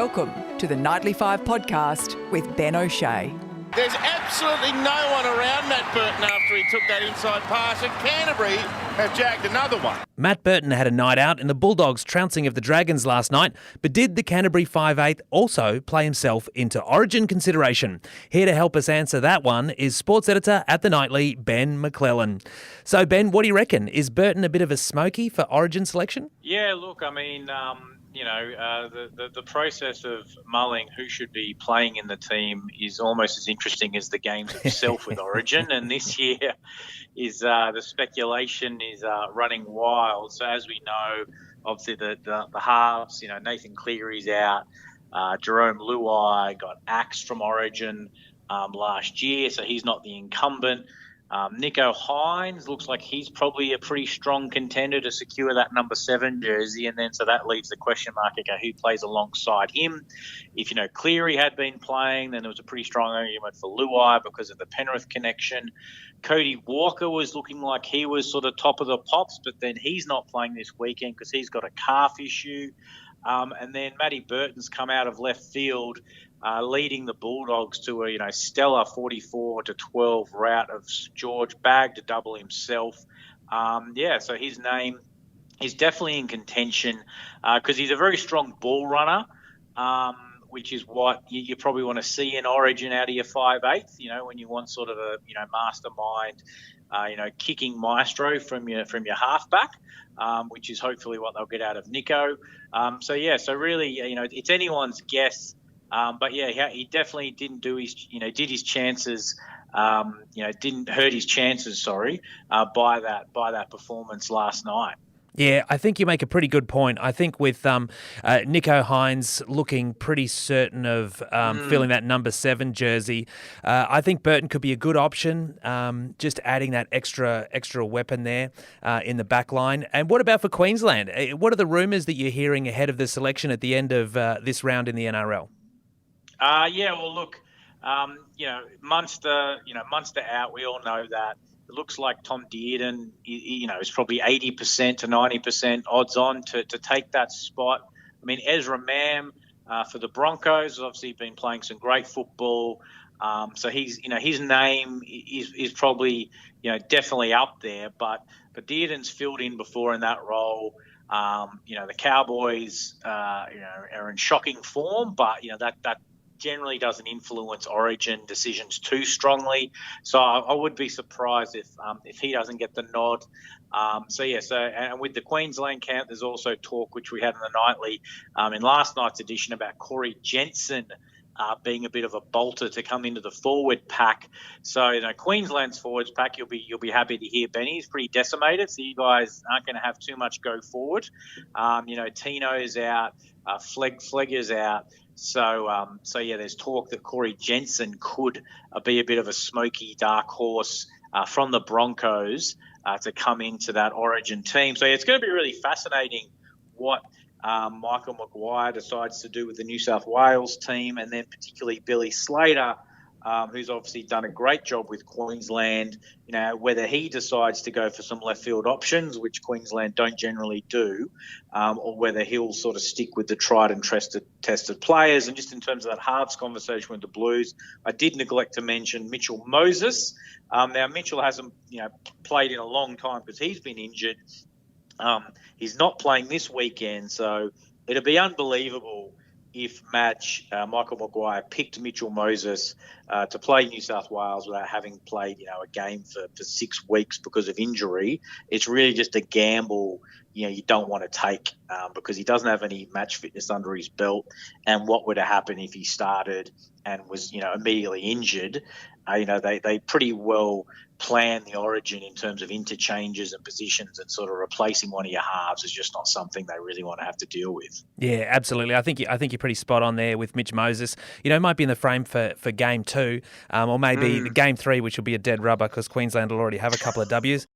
Welcome to the Nightly 5 podcast with Ben O'Shea. There's absolutely no one around Matt Burton after he took that inside pass, and Canterbury have jagged another one. Matt Burton had a night out in the Bulldogs' trouncing of the Dragons last night, but did the Canterbury 5'8" also play himself into Origin consideration? Here to help us answer that one is sports editor at the Nightly, Ben McClellan. So, Ben, what do you reckon? Is Burton a bit of a smoky for Origin selection? Yeah, look, I mean, the process of mulling who should be playing in the team is almost as interesting as the games itself with Origin. And this year is the speculation is running wild. So as we know, obviously the halves, Nathan Cleary's out. Jerome Luai got axed from Origin last year, so he's not the incumbent. Nicho Hynes looks like he's probably a pretty strong contender to secure that number 7 jersey, and then so that leaves the question mark, okay, who plays alongside him? If, Cleary had been playing, then there was a pretty strong argument for Luai because of the Penrith connection. Cody Walker was looking like he was sort of top of the pops, but then he's not playing this weekend because he's got a calf issue. And then Matty Burton's come out of left field, leading the Bulldogs to a stellar 44-12 rout of George Bagg to double himself. So his name is definitely in contention because he's a very strong ball runner, which is what you probably want to see in Origin out of your 5'8", when you want sort of a mastermind, kicking maestro from your halfback, which is hopefully what they'll get out of Nicho. So really, it's anyone's guess. But he definitely didn't do his, did his chances, didn't hurt his chances, by that performance last night. Yeah, I think you make a pretty good point. I think with Nicho Hynes looking pretty certain of filling that number 7 jersey, I think Burton could be a good option, just adding that extra weapon there in the back line. And what about for Queensland? What are the rumours that you're hearing ahead of the selection at the end of this round in the NRL? Munster out. We all know that. It looks like Tom Dearden, is probably 80% to 90% odds on to take that spot. I mean, Ezra Mam for the Broncos has obviously been playing some great football. So he's, his name is probably, definitely up there. But Dearden's filled in before in that role. The Cowboys, are in shocking form, but that generally doesn't influence Origin decisions too strongly. So I would be surprised if he doesn't get the nod. And with the Queensland camp, there's also talk, which we had in the Nightly in last night's edition, about Corey Jensen being a bit of a bolter to come into the forward pack. So Queensland's forwards pack, you'll be happy to hear, Benny, is pretty decimated. So you guys aren't going to have too much go forward. Tino's out, Flegger's out. So there's talk that Corey Jensen could be a bit of a smoky dark horse from the Broncos to come into that Origin team. So it's going to be really fascinating what Michael Maguire decides to do with the New South Wales team, and then particularly Billy Slater, who's obviously done a great job with Queensland, whether he decides to go for some left field options, which Queensland don't generally do, or whether he'll sort of stick with the tried and tested players. And just in terms of that halves conversation with the Blues, I did neglect to mention Mitchell Moses. Now, Mitchell hasn't played in a long time because he's been injured. He's not playing this weekend, so it'll be unbelievable if Michael Maguire picked Mitchell Moses to play New South Wales without having played, a game for 6 weeks because of injury. It's really just a gamble, you don't want to take because he doesn't have any match fitness under his belt. And what would have happened if he started and was, immediately injured? They pretty well plan the Origin in terms of interchanges and positions, and sort of replacing one of your halves is just not something they really want to have to deal with. Yeah, absolutely. I think you're pretty spot on there with Mitch Moses. Might be in the frame for game 2, or maybe the game 3, which will be a dead rubber because Queensland will already have a couple of Ws.